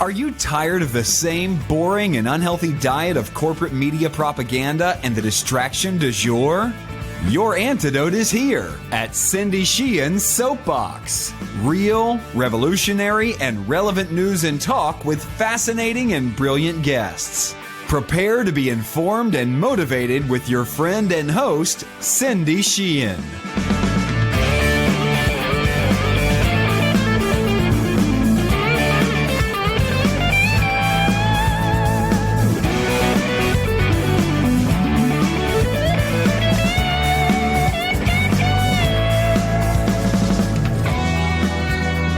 Are you tired of the same boring and unhealthy diet of corporate media propaganda and the distraction du jour? Your antidote is here at Cindy Sheehan's Soapbox. Real, revolutionary, and relevant news and talk with fascinating and brilliant guests. Prepare to be informed and motivated with your friend and host, Cindy Sheehan.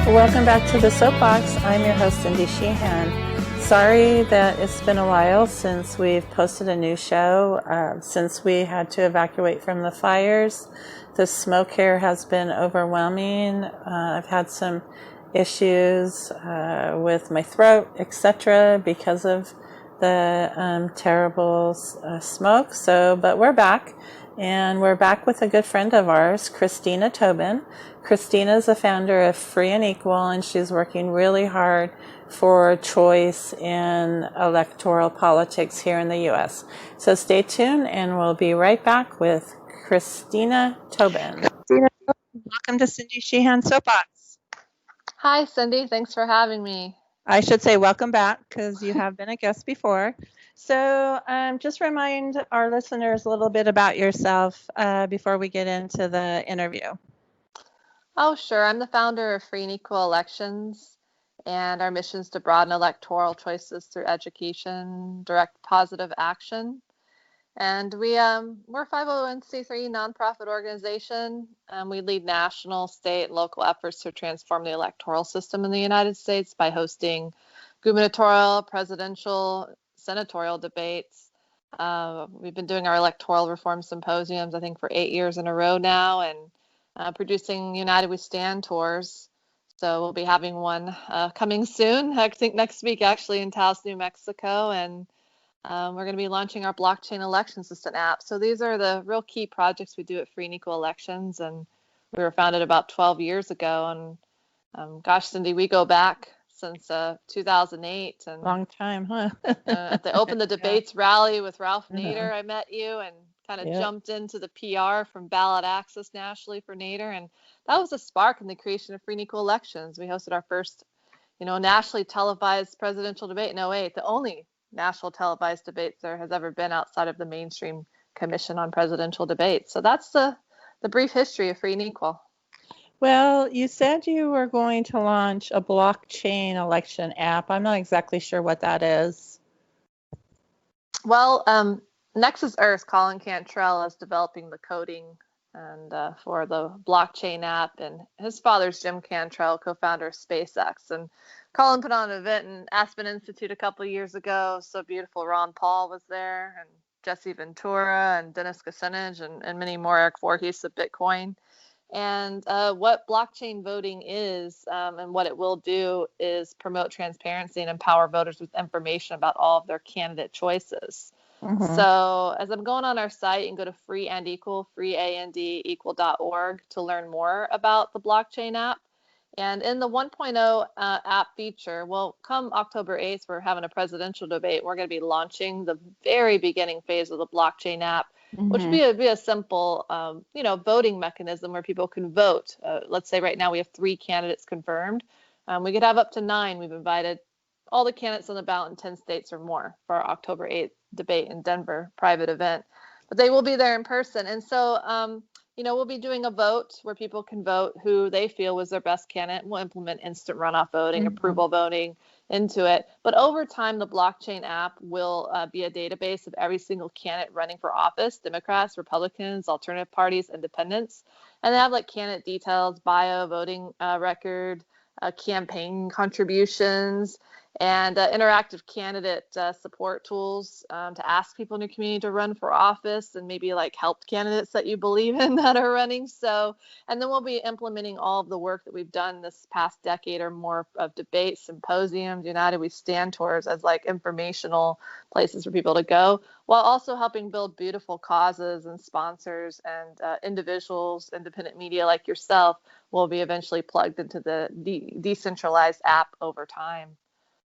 Welcome back to the Soapbox. I'm your host, Cindy Sheehan. Sorry that it's been a while since we've posted a new show. Since we had to evacuate from the fires, the smoke here has been overwhelming. I've had some issues with my throat, etc., because of the terrible smoke. But we're back. And we're back with a good friend of ours, Christina Tobin. Christina is the founder of Free and Equal, and she's working really hard for choice in electoral politics here in the U.S. So stay tuned, and we'll be right back with Christina Tobin. Christina, welcome to Cindy Sheehan Soapbox. Hi, Cindy. Thanks for having me. I should say welcome back because you have been a guest before. So just remind our listeners a little bit about yourself before we get into the interview. Oh, sure. I'm the founder of Free and Equal Elections, and our mission is to broaden electoral choices through education, direct positive action. And we're a 501c3 nonprofit organization. We lead national, state, and local efforts to transform the electoral system in the United States by hosting gubernatorial, presidential, senatorial debates. We've been doing our electoral reform symposiums, I think, for 8 years in a row now, and producing United We Stand tours. So we'll be having one coming soon, I think next week, actually, in Taos, New Mexico. And we're going to be launching our blockchain election system app. So these are the real key projects we do at Free and Equal Elections. And we were founded about 12 years ago. And gosh, Cindy, we go back since 2008. And long time, huh? At the Open the Debates rally with Ralph Nader, I met you and kind of jumped into the PR from Ballot Access nationally for Nader. And that was a spark in the creation of Free and Equal Elections. We hosted our first, nationally televised presidential debate in '08, the only national televised debate there has ever been outside of the mainstream commission on presidential debates. So that's the brief history of Free and Equal. Well, you said you were going to launch a blockchain election app. I'm not exactly sure what that is. Well, Nexus Earth, Colin Cantrell, is developing the coding and for the blockchain app, and his father's Jim Cantrell, co-founder of SpaceX. And Colin put on an event in Aspen Institute a couple of years ago. So beautiful. Ron Paul was there, and Jesse Ventura, and Dennis Kucinich, and many more. Eric Voorhees of Bitcoin. And what blockchain voting is and what it will do is promote transparency and empower voters with information about all of their candidate choices. Mm-hmm. So as I'm going on our site, you can go to free and equal.org to learn more about the blockchain app. And in the 1.0 app feature, well, come October 8th, we're having a presidential debate. We're going to be launching the very beginning phase of the blockchain app, mm-hmm. which would be a simple, voting mechanism where people can vote. Let's say right now we have 3 candidates confirmed. We could have up to 9. We've invited all the candidates on the ballot in 10 states or more for our October 8th debate in Denver, private event. But they will be there in person. And so, we'll be doing a vote where people can vote who they feel was their best candidate. We'll implement instant runoff voting, mm-hmm. approval voting into it. But over time, the blockchain app will be a database of every single candidate running for office, Democrats, Republicans, alternative parties, independents. And they have candidate details, bio, voting record, campaign contributions, and interactive candidate support tools to ask people in your community to run for office and maybe help candidates that you believe in that are running. So, and then we'll be implementing all of the work that we've done this past decade or more of debates, symposiums, United We Stand tours as informational places for people to go, while also helping build beautiful causes and sponsors and individuals, independent media like yourself will be eventually plugged into the decentralized app over time.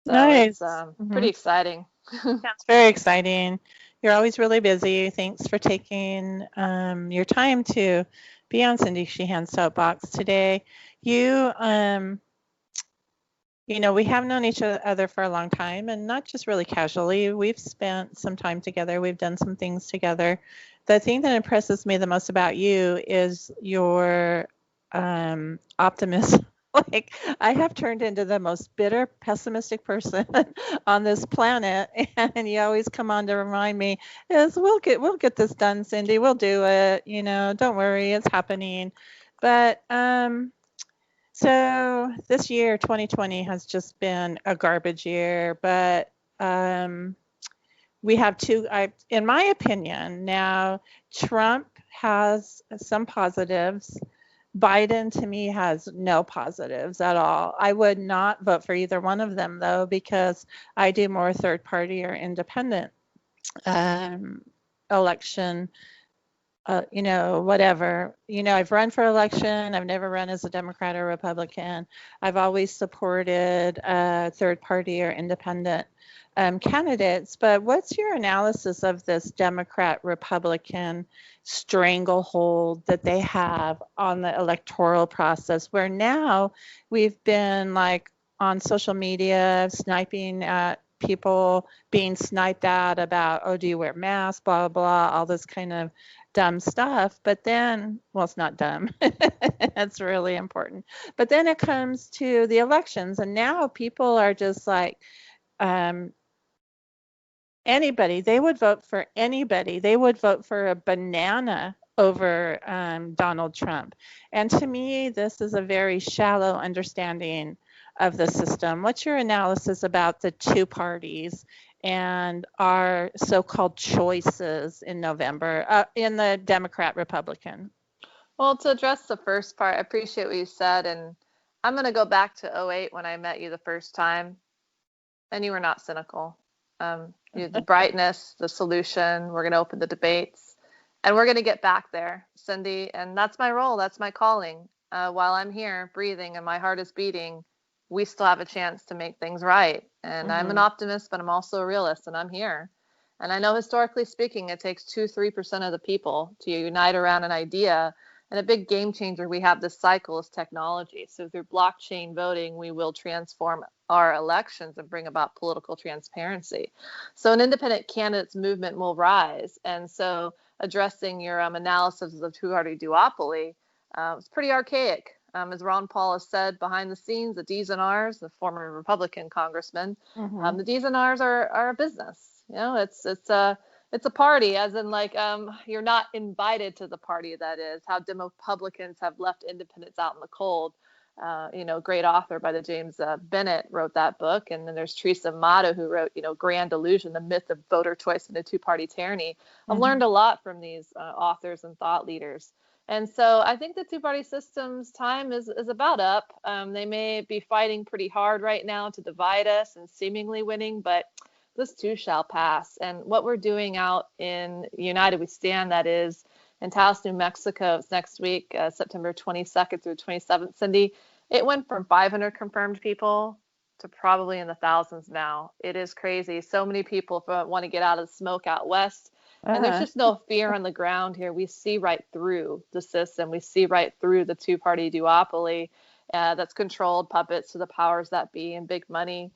So Nice. it's pretty exciting. That's very exciting. You're always really busy. Thanks for taking your time to be on Cindy Sheehan's Soapbox today. We have known each other for a long time, and not just really casually. We've spent some time together. We've done some things together. The thing that impresses me the most about you is your optimism. Like, I have turned into the most bitter, pessimistic person on this planet, and you always come on to remind me, is we'll get this done, Cindy. We'll do it. Don't worry, it's happening. But so this year, 2020, has just been a garbage year, but we have in my opinion, now Trump has some positives. Biden, to me, has no positives at all. I would not vote for either one of them, though, because I do more third party or independent election. Whatever. I've run for election. I've never run as a Democrat or Republican. I've always supported third party or independent candidates. But what's your analysis of this Democrat-Republican stranglehold that they have on the electoral process, where now we've been like on social media sniping at people, being sniped at about, oh, do you wear masks, blah, blah, all this kind of dumb stuff. But then, well, it's not dumb. It's really important. But then it comes to the elections, and now people are just like, anybody, they would vote for anybody. They would vote for a banana over Donald Trump. And to me, this is a very shallow understanding of the system. What's your analysis about the two parties and our so-called choices in November in the Democrat-Republican? Well, to address the first part, I appreciate what you said. And I'm going to go back to '08 when I met you the first time. And you were not cynical. The brightness, the solution, we're going to open the debates. And we're going to get back there, Cindy. And that's my role. That's my calling. While I'm here breathing and my heart is beating, we still have a chance to make things right. And I'm an optimist, but I'm also a realist, and I'm here. And I know historically speaking, it takes 2-3% of the people to unite around an idea. And a big game changer we have this cycle is technology. So through blockchain voting, we will transform our elections and bring about political transparency. So an independent candidates movement will rise. And so addressing your analysis of the two-party duopoly, it's pretty archaic. As Ron Paul has said behind the scenes, the D's and R's, the former Republican congressman, the D's and R's are a business. It's a party, as in like you're not invited to the party. That is how Republicans have left independents out in the cold. Great author by the James Bennett wrote that book, and then there's Teresa Amato who wrote, Grand Illusion: The Myth of Voter Choice in a Two-Party Tyranny. I've learned a lot from these authors and thought leaders. And so I think the two-party system's time is about up. They may be fighting pretty hard right now to divide us and seemingly winning, but this too shall pass. And what we're doing out in United We Stand, that is in Taos, New Mexico, it's next week, September 22nd through 27th, Cindy, it went from 500 confirmed people to probably in the thousands now. It is crazy. So many people want to get out of the smoke out west. And there's just no fear on the ground here. We see right through the system. We see right through the two-party duopoly that's controlled puppets to the powers that be and big money.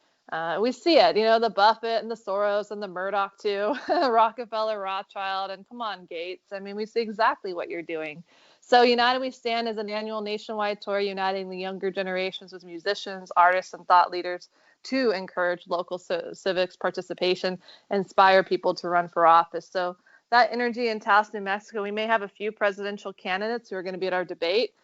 We see it, the Buffett and the Soros and the Murdoch too, Rockefeller, Rothschild, and come on, Gates. I mean, we see exactly what you're doing. So United We Stand is an annual nationwide tour uniting the younger generations with musicians, artists, and thought leaders to encourage local civics participation, inspire people to run for office. So that energy in Taos, New Mexico, we may have a few presidential candidates who are going to be at our debate.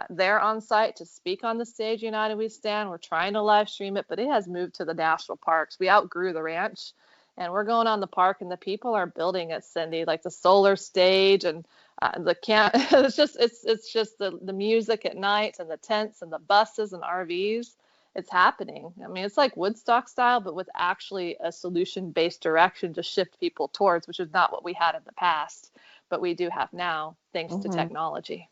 They're on site to speak on the stage, United We Stand. We're trying to live stream it, but it has moved to the national parks. We outgrew the ranch, and we're going on the park, and the people are building it, Cindy, like the solar stage and it's just the music at night and the tents and the buses and RVs. It's happening. I mean, it's like Woodstock style, but with actually a solution-based direction to shift people towards, which is not what we had in the past, but we do have now, thanks to technology.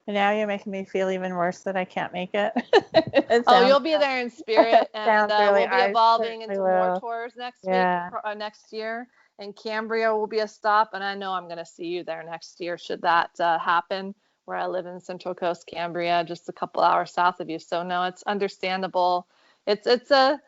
Now you're making me feel even worse that I can't make it. It Oh, sounds you'll be there in spirit, and sounds really. we'll be I evolving certainly into more will. tours next week, Yeah. next year. And Cambria will be a stop, and I know I'm going to see you there next year should that happen. Where I live in Central Coast Cambria, just a couple hours south of you. So no, it's understandable. It's a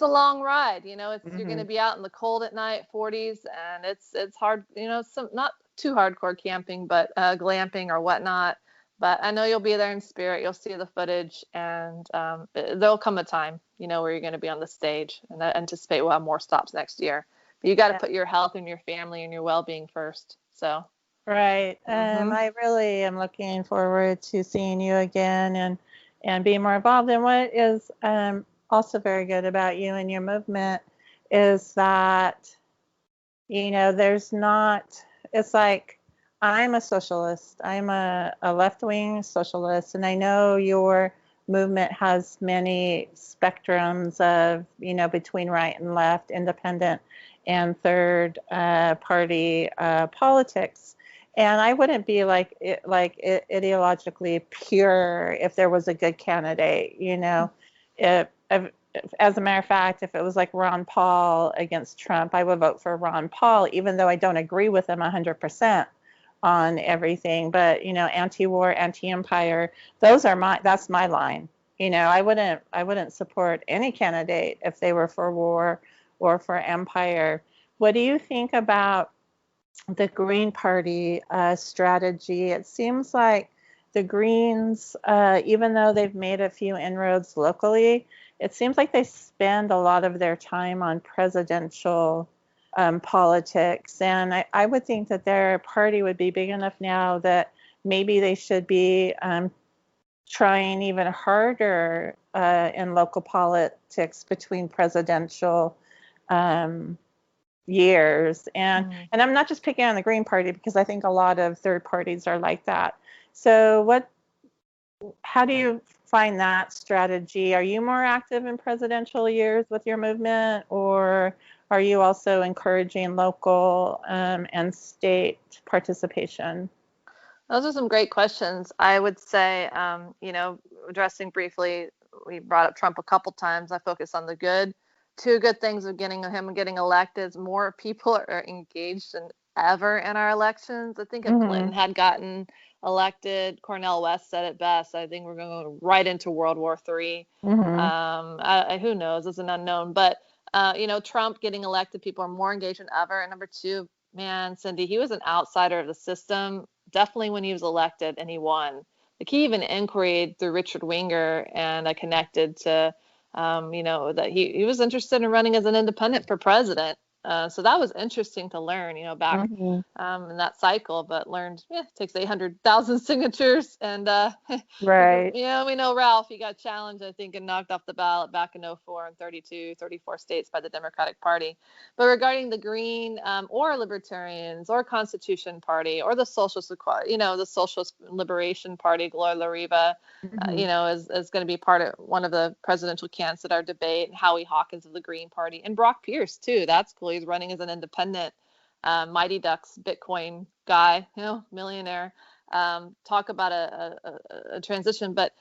long ride. You know, you're going to be out in the cold at night, 40s, and it's hard. You know, some not too hardcore camping, but glamping or whatnot. But I know you'll be there in spirit. You'll see the footage, and there'll come a time, you know, where you're going to be on the stage. And I anticipate we'll have more stops next year. But you got to Yeah. put your health and your family and your well-being first. So. Right. Mhm. I really am looking forward to seeing you again and being more involved. And what is also very good about you and your movement is that, you know, there's not, it's like, I'm a socialist. I'm a left-wing socialist, and I know your movement has many spectrums of, you know, between right and left, independent and third party politics. And I wouldn't be ideologically pure if there was a good candidate, you know. If, as a matter of fact, if it was like Ron Paul against Trump, I would vote for Ron Paul, even though I don't agree with him 100% on everything. But, you know, anti-war, anti-empire, that's my line. You know, I wouldn't support any candidate if they were for war or for empire. What do you think about the Green Party strategy? It seems like the Greens, even though they've made a few inroads locally, it seems like they spend a lot of their time on presidential politics. And I would think that their party would be big enough now that maybe they should be trying even harder in local politics between presidential years. And I'm not just picking on the Green Party, because I think a lot of third parties are like that. So how do you find that strategy? Are you more active in presidential years with your movement, or are you also encouraging local and state participation? Those are some great questions. I would say, you know, addressing briefly, we brought up Trump a couple times. I focus on the good. Two good things of getting elected is more people are engaged than ever in our elections. I think if Clinton had gotten elected, Cornel West said it best. I think we're going right into World War III. Who knows? It's an unknown. But, you know, Trump getting elected, people are more engaged than ever. And number two, man, Cindy, he was an outsider of the system. Definitely when he was elected, and he won. Like, he even inquired through Richard Winger, and I connected to, you know, that he was interested in running as an independent for president. So that was interesting to learn, you know, back in that cycle, but learned it takes 800,000 signatures. And, Right. you know, we know Ralph, he got challenged, I think, and knocked off the ballot back in 04 in 34 states by the Democratic Party. But regarding the Green or Libertarians or Constitution Party or the Socialist, you know, the Socialist Liberation Party, Gloria La Riva, you know, is going to be part of one of the presidential candidates at our debate, and Howie Hawkins of the Green Party, and Brock Pierce, too. That's cool. He's running as an independent, Mighty Ducks Bitcoin guy, you know, millionaire. Talk about a transition. But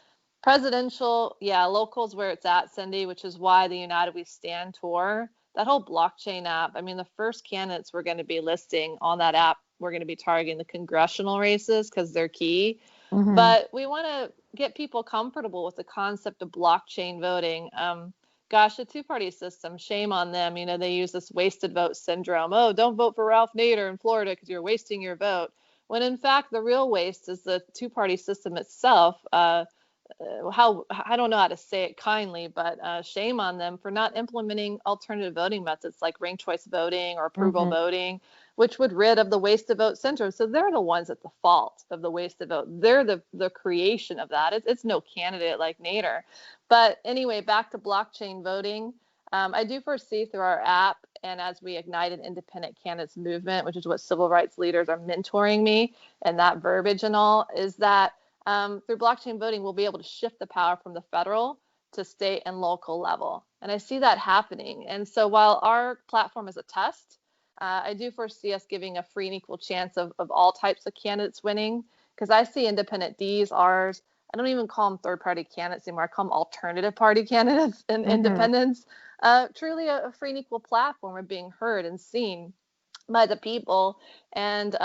presidential, yeah, local's where it's at, Cindy, which is why the United We Stand tour, that whole blockchain app, I mean, the first candidates we're going to be listing on that app, we're going to be targeting the congressional races because they're key. But we want to get people comfortable with the concept of blockchain voting. Gosh, a two-party system, shame on them. You know, they use this wasted vote syndrome. Oh, don't vote for Ralph Nader in Florida because you're wasting your vote. When in fact, the real waste is the two-party system itself. I don't know how to say it kindly, but shame on them for not implementing alternative voting methods like ranked choice voting or approval voting, which would rid of the wasted vote syndrome. So they're the ones at the fault of the wasted vote. They're the creation of that. It's no candidate like Nader. But anyway, back to blockchain voting. I do foresee through our app, and as we ignite an independent candidates movement, which is what civil rights leaders are mentoring me, and that verbiage and all, is that through blockchain voting, we'll be able to shift the power from the federal to state and local level. And I see that happening. And so while our platform is a test, I do foresee us giving a free and equal chance of all types of candidates winning, because I see independent Ds, Rs. I don't even call them third-party candidates anymore. I call them alternative party candidates and independents. Truly a free and equal platform of being heard and seen by the people. And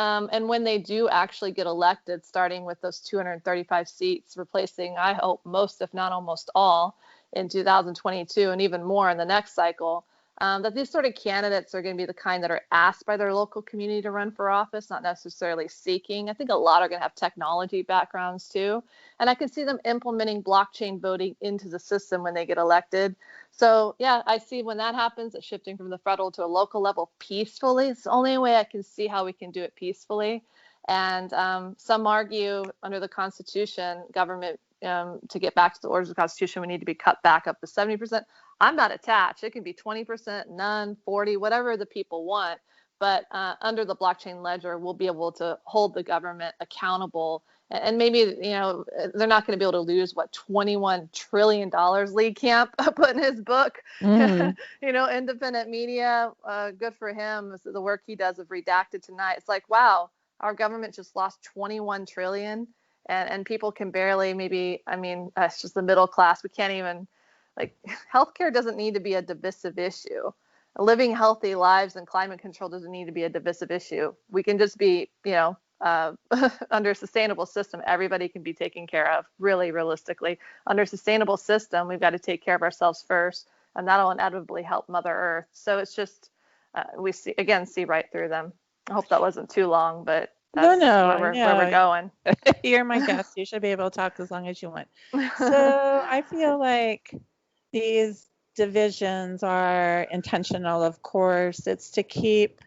when they do actually get elected, starting with those 235 seats, replacing, I hope, most, if not almost all, in 2022 and even more in the next cycle, that these sort of candidates are going to be the kind that are asked by their local community to run for office, not necessarily seeking. I think a lot are going to have technology backgrounds too. And I can see them implementing blockchain voting into the system when they get elected. So yeah, I see when that happens, it's shifting from the federal to a local level peacefully. It's the only way I can see how we can do it peacefully. And some argue under the Constitution, government, to get back to the orders of the Constitution, we need to be cut back up to 70%. I'm not attached. It can be 20%, none, 40, whatever the people want. But under the blockchain ledger, we'll be able to hold the government accountable. And maybe, they're not going to be able to lose what $21 trillion Lee Camp put in his book. Independent media, good for him. The work he does of Redacted Tonight. It's like, wow, our government just lost 21 trillion, and people can barely, it's just the middle class. We can't even, healthcare doesn't need to be a divisive issue. Living healthy lives and climate control doesn't need to be a divisive issue. We can just be, under a sustainable system, everybody can be taken care of, really realistically. Under a sustainable system, we've got to take care of ourselves first, and that'll inevitably help Mother Earth. So it's just, we see right through them. I hope that wasn't too long, but that's where we're going. You're my guest. You should be able to talk as long as you want. So I feel like these divisions are intentional, of course. It's to keep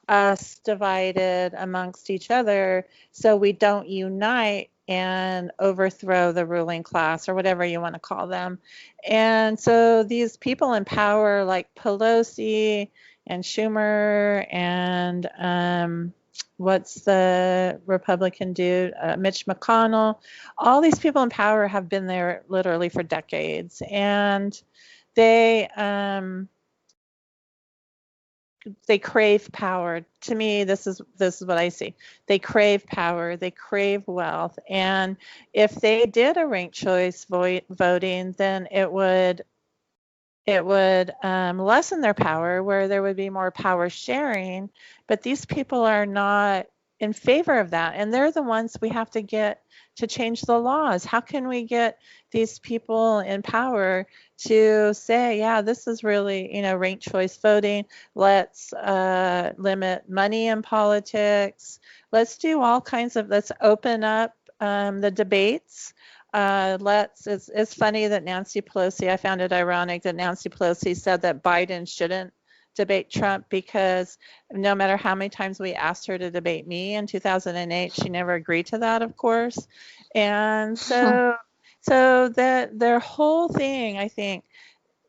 us divided amongst each other so we don't unite and overthrow the ruling class, or whatever you want to call them. And so these people in power like Pelosi and Schumer and what's the Republican dude, Mitch McConnell, all these people in power have been there literally for decades, and they crave power. To me, this is what I see. They crave power, they crave wealth, and if they did a ranked choice voting, then it would lessen their power, where there would be more power sharing. But these people are not in favor of that, and they're the ones we have to get to change the laws. How can we get these people in power to say, yeah, this is really, ranked choice voting. Let's limit money in politics. Let's do all kinds of, let's open up the debates. It's funny that Nancy Pelosi, I found it ironic that Nancy Pelosi said that Biden shouldn't debate Trump, because no matter how many times we asked her to debate me in 2008, she never agreed to that, of course. And so that their whole thing, I think,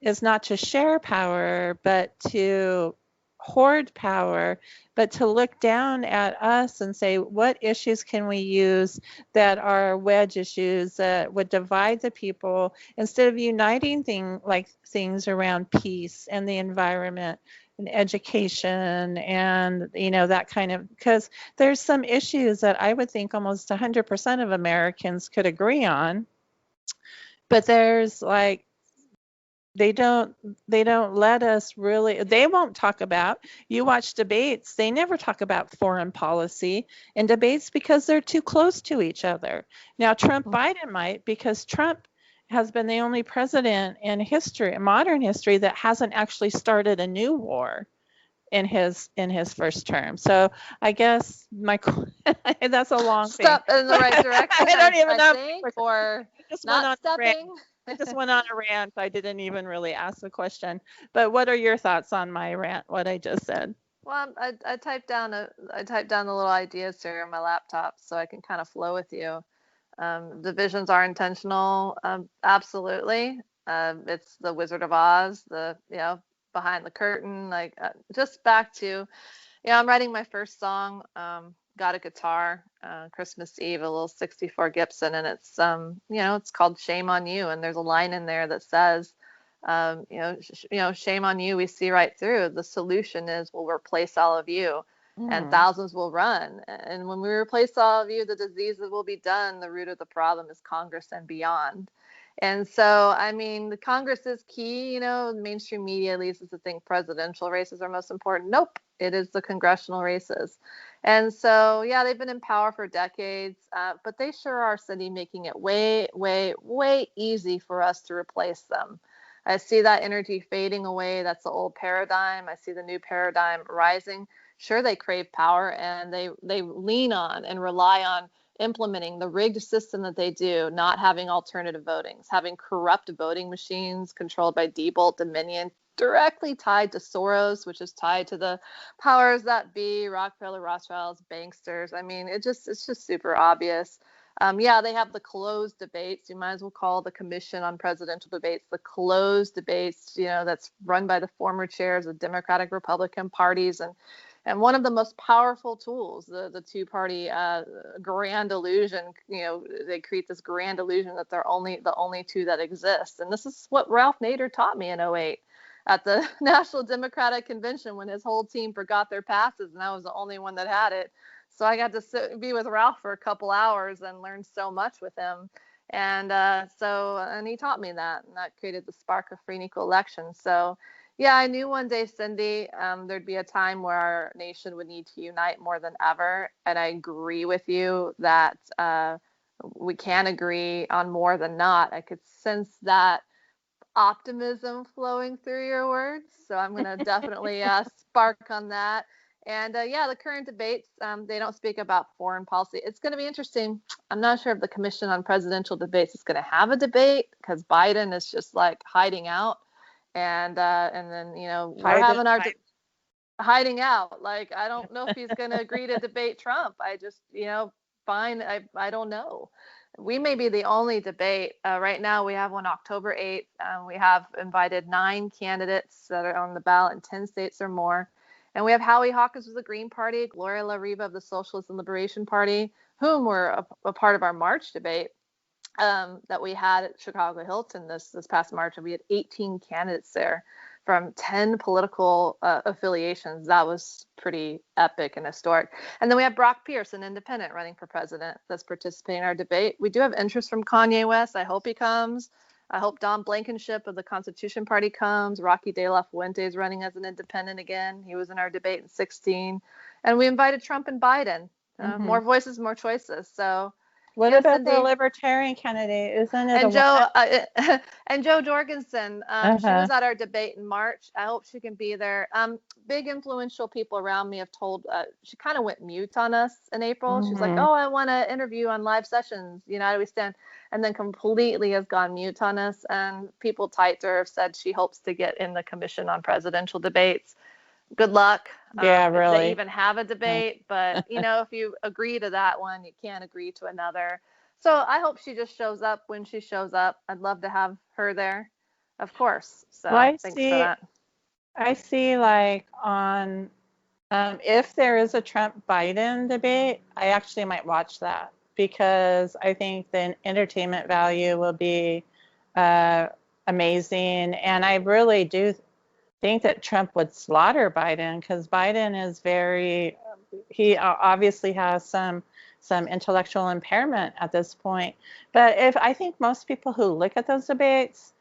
is not to share power, but to hoard power, but to look down at us and say, what issues can we use that are wedge issues that would divide the people, instead of uniting things around peace and the environment and education and, that kind of, because there's some issues that I would think almost 100% of Americans could agree on, but there's they don't let us really, they won't talk about, you watch debates, they never talk about foreign policy in debates because they're too close to each other. Now, Biden might, because Trump has been the only president in history, modern history, that hasn't actually started a new war in his first term. So I guess that's a long step in the right direction. I don't even know. Think, or not stepping. I just went on a rant. I didn't even really ask the question. But what are your thoughts on my rant, what I just said? Well, I typed down the little ideas here on my laptop so I can kind of flow with you. Divisions are intentional, absolutely. It's the Wizard of Oz, behind the curtain. Just back to, I'm writing my first song. Got a guitar, Christmas Eve, a little 64 Gibson, and it's it's called Shame on You, and there's a line in there that says, shame on you, we see right through. The solution is we'll replace all of you. and thousands will run. And when we replace all of you, the diseases will be done. The root of the problem is Congress and beyond. And so, I mean, the Congress is key. You know, mainstream media leads us to think presidential races are most important. Nope, it is the congressional races. And so, yeah, they've been in power for decades, but they sure are, Cindy, making it way, way, way easy for us to replace them. I see that energy fading away. That's the old paradigm. I see the new paradigm rising. Sure, they crave power, and they lean on and rely on implementing the rigged system that they do, not having alternative votings, having corrupt voting machines controlled by Diebold Dominion, directly tied to Soros, which is tied to the powers that be, Rockefeller, Rothschilds, banksters. I mean, it's just super obvious. Yeah, they have the closed debates. You might as well call the Commission on Presidential Debates the closed debates, you know, that's run by the former chairs of Democratic, Republican parties. And one of the most powerful tools, the two-party grand illusion, you know, they create this grand illusion that they're the only two that exist. And this is what Ralph Nader taught me in '08 at the National Democratic Convention when his whole team forgot their passes and I was the only one that had it. So I got to be with Ralph for a couple hours and learn so much with him. And and he taught me that, and that created the spark of free and equal elections. So yeah, I knew one day, Cindy, there'd be a time where our nation would need to unite more than ever. And I agree with you that we can agree on more than not. I could sense that optimism flowing through your words. So I'm going to definitely spark on that. And yeah, the current debates, they don't speak about foreign policy. It's going to be interesting. I'm not sure if the Commission on Presidential Debates is going to have a debate because Biden is just like hiding out. And then, you know, we're having our hiding out. Like, I don't know if he's going to agree to debate Trump. I just, you know, fine. I don't know. We may be the only debate. Right now, we have one October 8th. We have invited 9 candidates that are on the ballot in 10 states or more. And we have Howie Hawkins of the Green Party, Gloria La Riva of the Socialist and Liberation Party, whom were a part of our March debate that we had at Chicago Hilton this past March. And we had 18 candidates there from 10 political affiliations. That was pretty epic and historic. And then we have Brock Pierce, an independent running for president, that's participating in our debate. We do have interest from Kanye West. I hope he comes. I hope Don Blankenship of the Constitution Party comes. Rocky De La Fuente is running as an independent again. He was in our debate in 2016. And we invited Trump and Biden. More voices, more choices. So what about the libertarian candidate? Isn't it and Jo Jorgensen? She was at our debate in March. I hope she can be there. Big influential people around me have told, she kind of went mute on us in April. She's like, oh, I want to interview on live sessions, United We Stand, and then completely has gone mute on us. And people tight to her have said she hopes to get in the Commission on Presidential Debates. Good luck. Yeah, really. If they even have a debate, but you know, if you agree to that one, you can't agree to another. So I hope she just shows up when she shows up. I'd love to have her there, of course. So thanks for that. I see, like, on if there is a Trump-Biden debate, I actually might watch that because I think the entertainment value will be amazing, and I really do think that Trump would slaughter Biden because Biden is he obviously has some intellectual impairment at this point. But I think most people who look at those debates,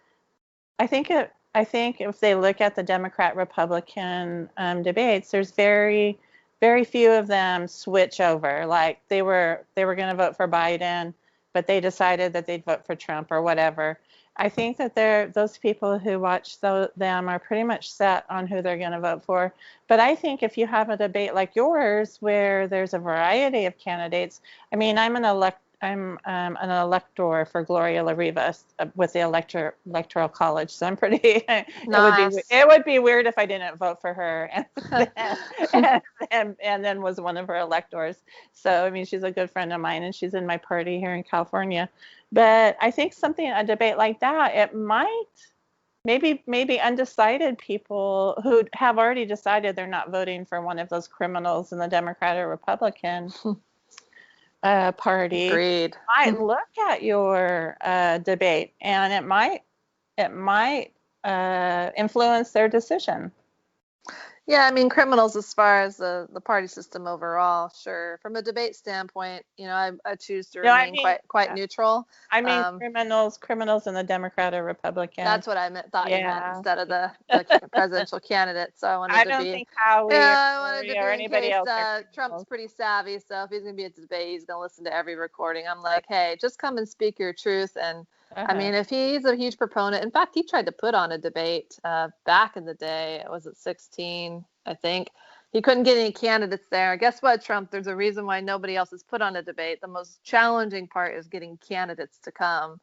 I think if they look at the Democrat-Republican debates, there's very, very few of them switch over. Like they were going to vote for Biden, but they decided that they'd vote for Trump or whatever. I think that those people who watch them are pretty much set on who they're going to vote for. But I think if you have a debate like yours where there's a variety of candidates, I mean, I'm an elector for Gloria La Riva with the electoral college, so I'm pretty. Nice. It would be weird if I didn't vote for her and then was one of her electors. So I mean, she's a good friend of mine, and she's in my party here in California. But I think a debate like that, it might maybe undecided people who have already decided they're not voting for one of those criminals in the Democrat or Republican party. Agreed. Might look at your debate, and it might influence their decision. Yeah, I mean, criminals as far as the party system overall, sure. From a debate standpoint, I choose to No, I remain mean, quite neutral. I mean Um, criminals in the Democrat or Republican. that's what thought you meant Yeah. instead of the presidential candidate. So I wanted I to don't be, think Howie I wanted to or be in anybody case else are Trump's criminals. pretty savvy. So if he's going to be at the debate, he's going to listen to every recording. I'm like, hey, just come and speak your truth. And I Uh-huh. mean, if he's a huge proponent, in fact, he tried to put on a debate back in the day. It was at 16, I think. He couldn't get any candidates there. Guess what, Trump? There's a reason why nobody else has put on a debate. The most challenging part is getting candidates to come.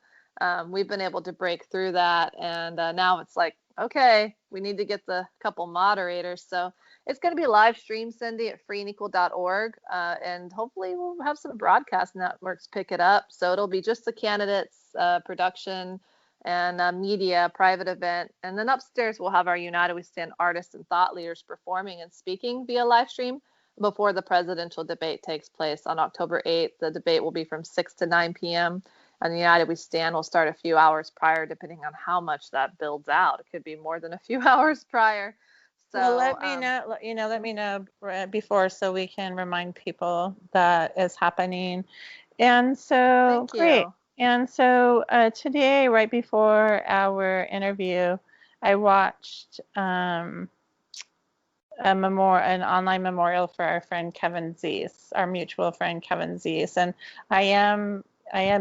We've been able to break through that, and now it's like, okay, we need to get the couple moderators. So it's going to be live stream, Cindy, at freeandequal.org, and hopefully we'll have some broadcast networks pick it up. So it'll be just the candidates, production, and media, private event. And then upstairs, we'll have our United We Stand artists and thought leaders performing and speaking via live stream before the presidential debate takes place on October 8th. The debate will be from 6 to 9 p.m. And the United We Stand will start a few hours prior, depending on how much that builds out. It could be more than a few hours prior. So Well, let me know, let me know before so we can remind people that is happening. And so, thank great. you. And so today, right before our interview, I watched an online memorial for our friend Kevin Zees, our mutual friend Kevin Zees. And I am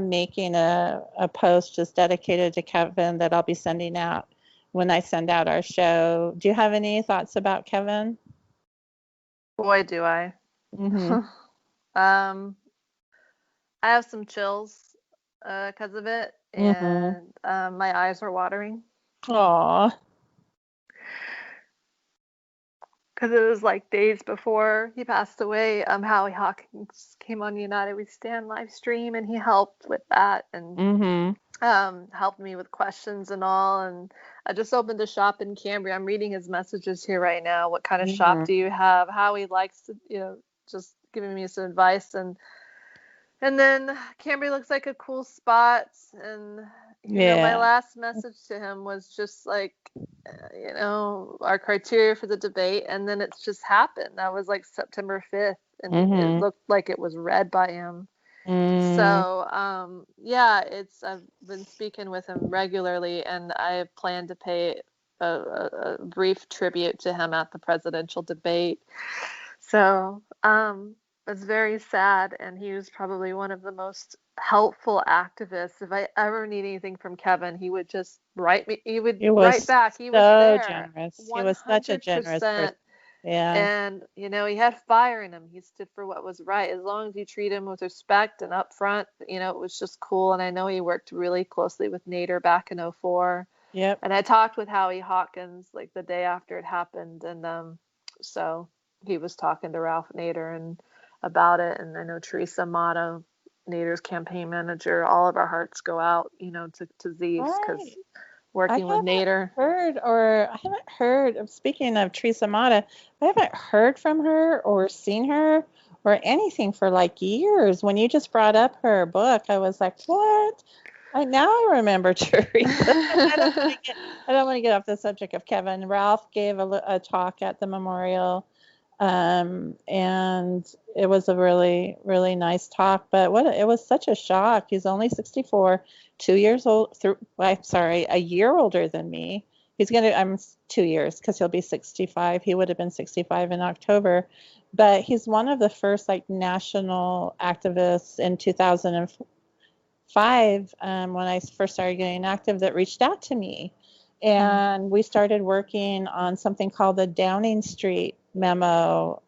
making a post just dedicated to Kevin that I'll be sending out when I send out our show. Do you have any thoughts about Kevin? Boy, do I. Mm-hmm. I have some chills because of it, Mm-hmm. and my eyes are watering Aw. because it was like days before he passed away. Howie Hawkins came on United We Stand live stream, and he helped with that and Mm-hmm. helped me with questions and all. And I just opened a shop in Cambria. I'm reading his messages here right now. What kind of shop Mm-hmm. do you have? Howie likes to, just giving me some advice. And then Cambria looks like a cool spot. And, my Yeah. last message to him was just like, our criteria for the debate. And then it's just happened. That was like September 5th. And it Mm-hmm. looked like it was read by him. Mm. So, yeah, I've been speaking with him regularly, and I plan to pay a brief tribute to him at the presidential debate. So, it's very sad, and he was probably one of the most helpful activists. If I ever need anything from Kevin, he would just write me, he would He write was back. He was so there generous. He was such a generous 100%. person. Yeah. And, he had fire in him. He stood for what was right. As long as you treat him with respect and upfront, it was just cool. And I know he worked really closely with Nader back in '04. Yep. And I talked with Howie Hawkins like the day after it happened. And so he was talking to Ralph Nader and about it. And I know Teresa Amato, Nader's campaign manager, all of our hearts go out, to Zees because Right. working with Nader. I haven't heard, speaking of Teresa Mata, I haven't heard from her or seen her or anything for like years. When you just brought up her book, I was like, what? Now I remember Teresa. I don't want to get off the subject of Kevin. Ralph gave a talk at the memorial, and it was a really, really nice talk. But it was such a shock. He's only 64, 2 years old. A year older than me. I'm 2 years because he'll be 65. He would have been 65 in October. But he's one of the first like national activists in 2005, when I first started getting active, that reached out to me. And we started working on something called the Downing Street Memo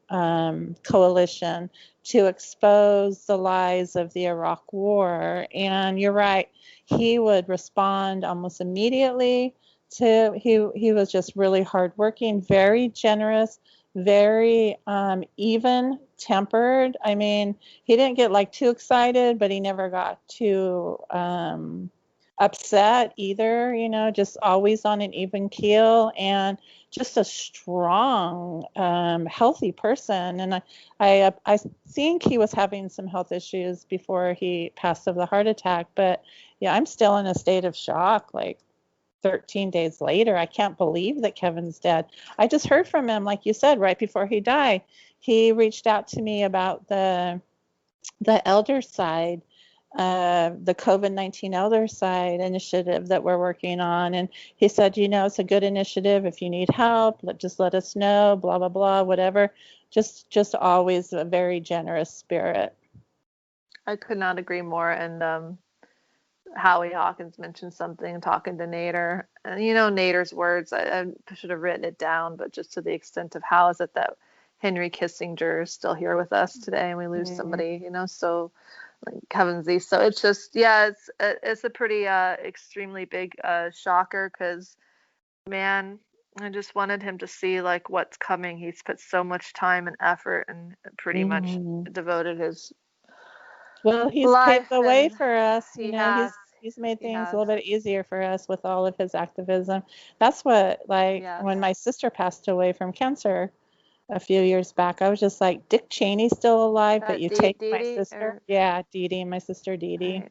Coalition to expose the lies of the Iraq War. And you're right, he would respond almost immediately he was just really hardworking, very generous, very even tempered. I mean, he didn't get like too excited, but he never got too upset either, just always on an even keel, and just a strong, healthy person. And I think he was having some health issues before he passed of the heart attack. But yeah, I'm still in a state of shock. Like, 13 days later, I can't believe that Kevin's dead. I just heard from him, like you said, right before he died. He reached out to me about the elder side, the COVID-19 elder side initiative that we're working on. And he said, it's a good initiative. If you need help, just let us know, blah, blah, blah, whatever. Just always a very generous spirit. I could not agree more. And Howie Hawkins mentioned something talking to Nader. And Nader's words, I should have written it down, but just to the extent of how is it that Henry Kissinger is still here with us today and we lose somebody, so like Kevin Zees. So it's just, it's a pretty extremely big shocker, because, man, I just wanted him to see like what's coming. He's put so much time and effort and pretty much devoted his he's life, paved the way and for us. has. He's made things a little bit easier for us with all of his activism. That's what, when my sister passed away from cancer a few years back, I was just like, Dick Cheney's still alive, but you take my sister? Yeah, Dee Dee, my sister Dee Dee.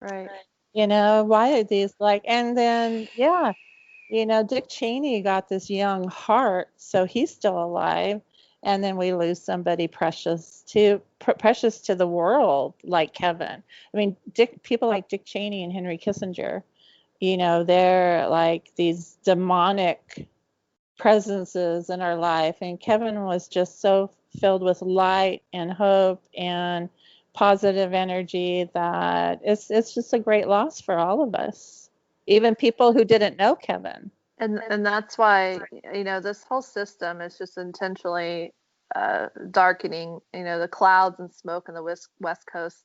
Right. Why are these and then, Dick Cheney got this young heart, so he's still alive. And then we lose somebody precious to the world, like Kevin. I mean, people like Dick Cheney and Henry Kissinger, they're like these demonic presences in our life. And Kevin was just so filled with light and hope and positive energy that it's just a great loss for all of us, even people who didn't know Kevin. And that's why, this whole system is just intentionally darkening, the clouds and smoke in the West Coast,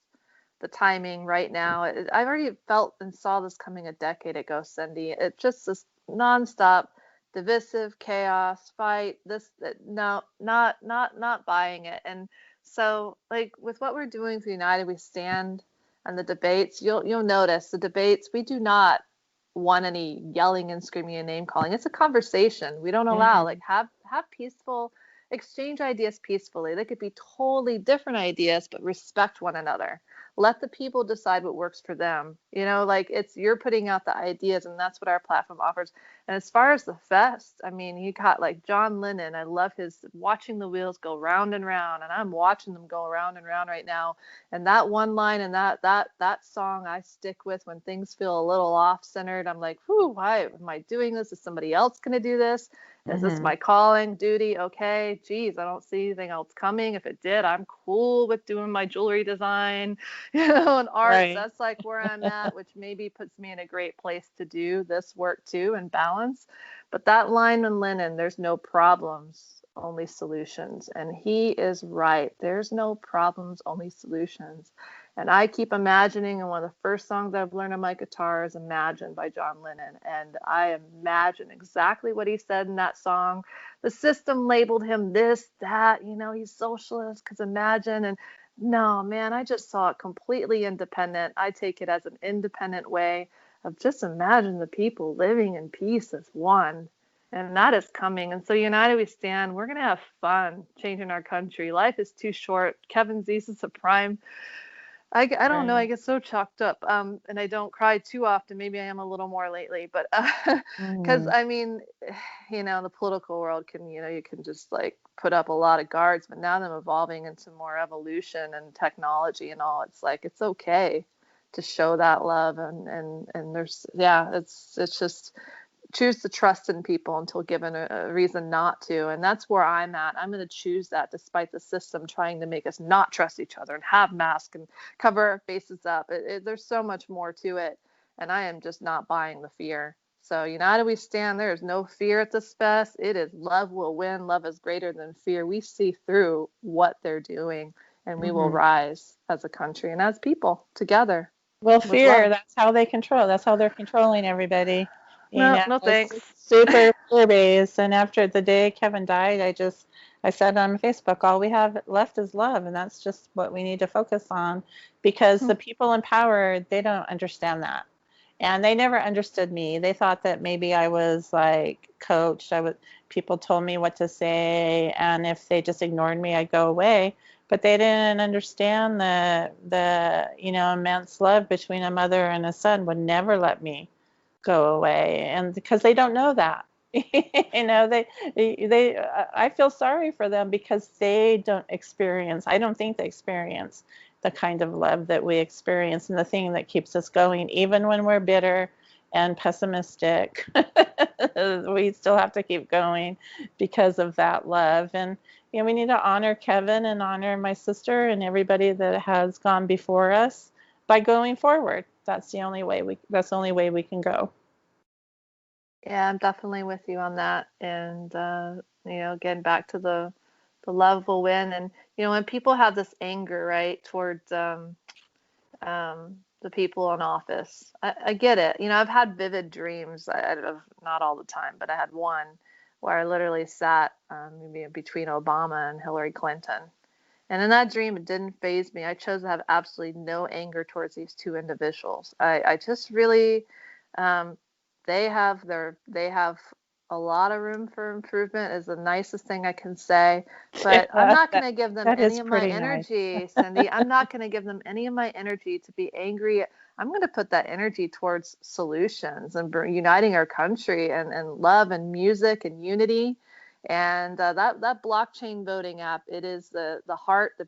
the timing right now. I've already felt and saw this coming a decade ago, Cindy. It's just this nonstop divisive chaos fight. No, not buying it. And so, like, with what we're doing for United We Stand and the debates, you'll notice the debates, we do not want any yelling and screaming and name calling. It's a conversation. We don't allow have peaceful exchange ideas peacefully. They could be totally different ideas, but respect one another. Let the people decide what works for them. You're putting out the ideas, and that's what our platform offers. And as far as the fest, I mean, you got like John Lennon. I love his watching the wheels go round and round, and I'm watching them go round and round right now. And that one line and that song I stick with when things feel a little off-centered. I'm like, whew, why am I doing this? Is somebody else going to do this? Is this my calling, duty? Okay, geez, I don't see anything else coming. If it did, I'm cool with doing my jewelry design, and art. Right. That's like where I'm at, which maybe puts me in a great place to do this work too and balance. But that line in Lennon, there's no problems, only solutions. And he is right. There's no problems, only solutions. And I keep imagining, and one of the first songs I've learned on my guitar is Imagine by John Lennon. And I imagine exactly what he said in that song. The system labeled him this, that, he's socialist, because imagine. And no, man, I just saw it completely independent. I take it as an independent way of just imagine the people living in peace as one. And that is coming. And so United We Stand, we're going to have fun changing our country. Life is too short. Kevin Zees is a prime. I don't know. I get so chalked up, and I don't cry too often. Maybe I am a little more lately, but because I mean, the political world can, you can just like put up a lot of guards, but now I'm evolving into more evolution and technology and all. It's like it's okay to show that love, and there's it's just choose to trust in people until given a reason not to. And that's where I'm at. I'm going to choose that despite the system trying to make us not trust each other and have masks and cover our faces up. There's so much more to it. And I am just not buying the fear. So United We Stand, there is no fear at this fest. It is love will win. Love is greater than fear. We see through what they're doing, and we will rise as a country and as people together. Well, fear, that's how they control. That's how they're controlling everybody. No thanks. Super fear-based. And after the day Kevin died, I said on Facebook, all we have left is love, and that's just what we need to focus on, because the people in power, they don't understand that. And they never understood me. They thought that maybe I was like coached. People told me what to say, and if they just ignored me, I'd go away. But they didn't understand the immense love between a mother and a son would never let me go away, and because they don't know that. I feel sorry for them because they don't experience, I don't think they experience the kind of love that we experience, and the thing that keeps us going even when we're bitter and pessimistic. We still have to keep going because of that love. And we need to honor Kevin and honor my sister and everybody that has gone before us by going forward. That's the only way we can go. Yeah, I'm definitely with you on that. And getting back to the love will win. And when people have this anger, right, towards the people in office, I get it. I've had vivid dreams. I not all the time, but I had one where I literally sat maybe between Obama and Hillary Clinton. And in that dream, it didn't faze me. I chose to have absolutely no anger towards these two individuals. I just really, they have a lot of room for improvement is the nicest thing I can say. But I'm not going to give them any of my energy, nice. Cindy. I'm not going to give them any of my energy to be angry. I'm going to put that energy towards solutions and uniting our country and love and music and unity. And that blockchain voting app, it is the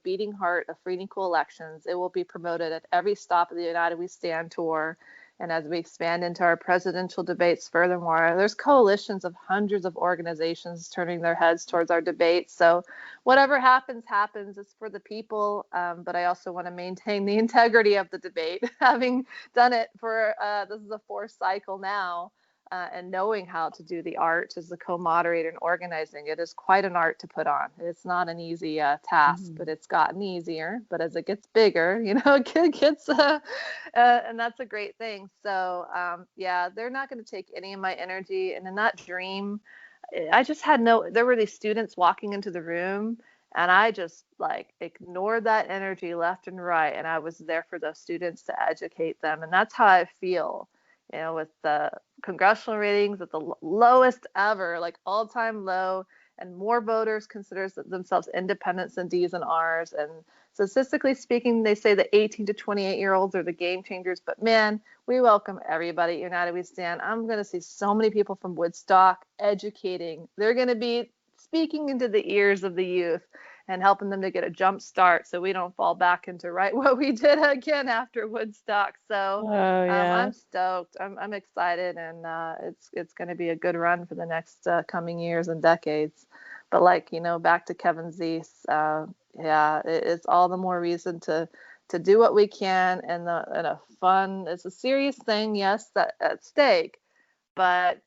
beating heart of free and equal elections. It will be promoted at every stop of the United We Stand tour. And as we expand into our presidential debates, furthermore, there's coalitions of hundreds of organizations turning their heads towards our debates. So whatever happens, it's for the people. But I also want to maintain the integrity of the debate, having done it for, this is the fourth cycle now. And knowing how to do the art as the co-moderator and organizing it is quite an art to put on. It's not an easy task, but it's gotten easier. But as it gets bigger, it gets, and that's a great thing. So they're not going to take any of my energy. And in that dream, I just had there were these students walking into the room, and I just ignored that energy left and right. And I was there for those students to educate them. And that's how I feel. With the congressional ratings at the lowest ever, all-time low, and more voters consider themselves independents than D's and R's. And statistically speaking, they say the 18 to 28-year-olds are the game changers. But man, we welcome everybody at United We Stand. I'm going to see so many people from Woodstock educating. They're going to be speaking into the ears of the youth and helping them to get a jump start so we don't fall back into what we did again after Woodstock. So I'm stoked. I'm excited, and it's going to be a good run for the next coming years and decades. But back to Kevin Zees, it's all the more reason to do what we can, and a fun, it's a serious thing, yes, that at stake, but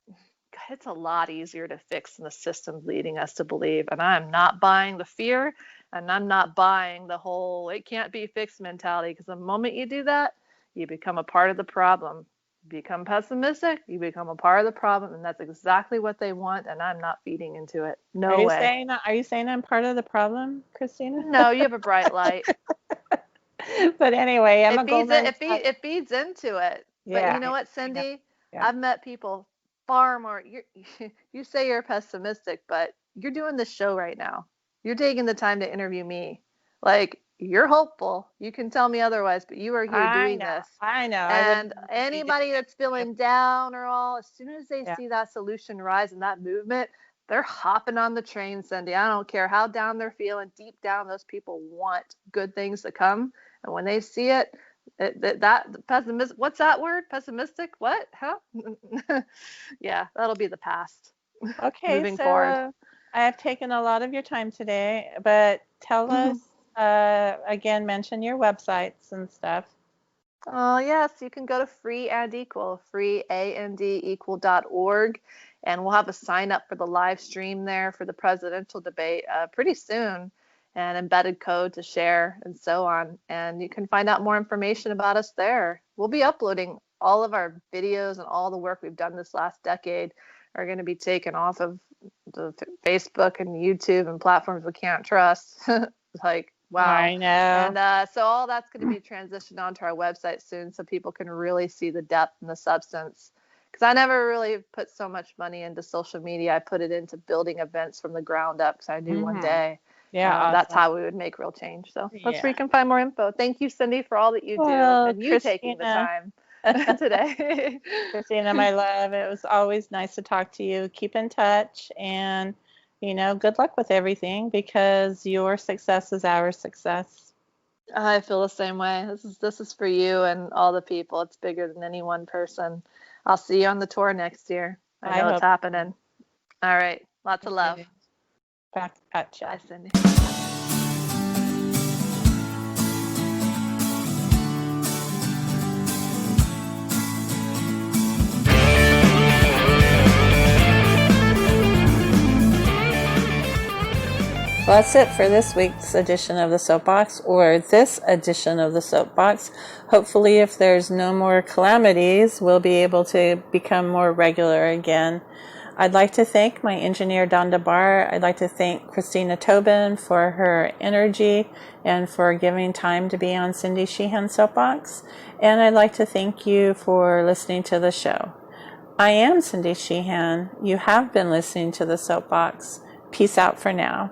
it's a lot easier to fix than the system's leading us to believe. And I'm not buying the fear, and I'm not buying the whole it can't be fixed mentality, because the moment you do that, you become a part of the problem. You become pessimistic, you become a part of the problem, and that's exactly what they want, and I'm not feeding into it. No way. Are you saying I'm part of the problem, Christina? No, you have a bright light. But anyway, it feeds into it. Yeah. But you know what, Cindy? Yeah. I've met people far more. You say you're pessimistic, but you're doing this show right now. You're taking the time to interview me. You're hopeful. You can tell me otherwise, but you are here doing this. I know. And anybody that's feeling down or all, as soon as they see that solution rise and that movement, they're hopping on the train, Cindy. I don't care how down they're feeling. Deep down, those people want good things to come. And when they see it, that pessimistic, what's that word? Pessimistic? What? Huh? Yeah, that'll be the past. Okay, moving forward. I have taken a lot of your time today, but tell us again, mention your websites and stuff. Oh, yes, you can go to freeandequal.org, and we'll have a sign up for the live stream there for the presidential debate pretty soon, and embedded code to share and so on. And you can find out more information about us there. We'll be uploading all of our videos, and all the work we've done this last decade are going to be taken off of the Facebook and YouTube and platforms we can't trust. Wow. I know. And so all that's going to be transitioned onto our website soon, so people can really see the depth and the substance. Because I never really put so much money into social media. I put it into building events from the ground up, because I knew one day awesome. That's how we would make real change. So that's where you can find more info. Thank you, Cindy, for all that you do, and you taking the time today. Christina, my love, it was always nice to talk to you. Keep in touch, and good luck with everything, because your success is our success. I feel the same way. This is for you and all the people. It's bigger than any one person. I'll see you on the tour next year. I know it's happening. All right. Lots of love. Back at you. Bye, Cindy. Well, that's it for this week's edition of the Soapbox, or this edition of the Soapbox. Hopefully, if there's no more calamities, we'll be able to become more regular again. I'd like to thank my engineer, Don DeBar. I'd like to thank Christina Tobin for her energy and for giving time to be on Cindy Sheehan Soapbox. And I'd like to thank you for listening to the show. I am Cindy Sheehan. You have been listening to the Soapbox. Peace out for now.